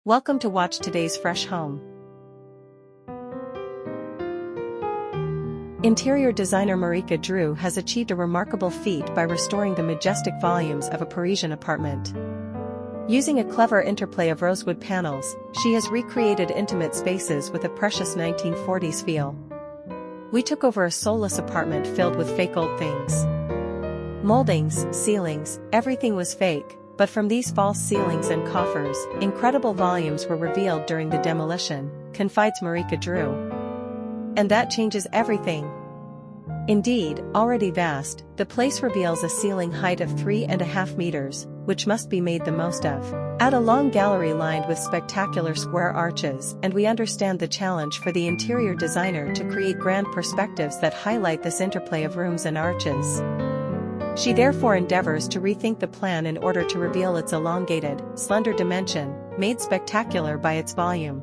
Welcome to watch today's fresh home. Interior designer Marika Dru has achieved a remarkable feat by restoring the majestic volumes of a Parisian apartment. Using a clever interplay of rosewood panels, she has recreated intimate spaces with a precious 1940s feel. We took over a soulless apartment filled with fake old things. Moldings, ceilings, everything was fake. But from these false ceilings and coffers, incredible volumes were revealed during the demolition, confides Marika Dru. And that changes everything. Indeed, already vast, the place reveals a ceiling height of 3.5 meters, which must be made the most of. Add a long gallery lined with spectacular square arches, and we understand the challenge for the interior designer to create grand perspectives that highlight this interplay of rooms and arches. She therefore endeavors to rethink the plan in order to reveal its elongated, slender dimension, made spectacular by its volume.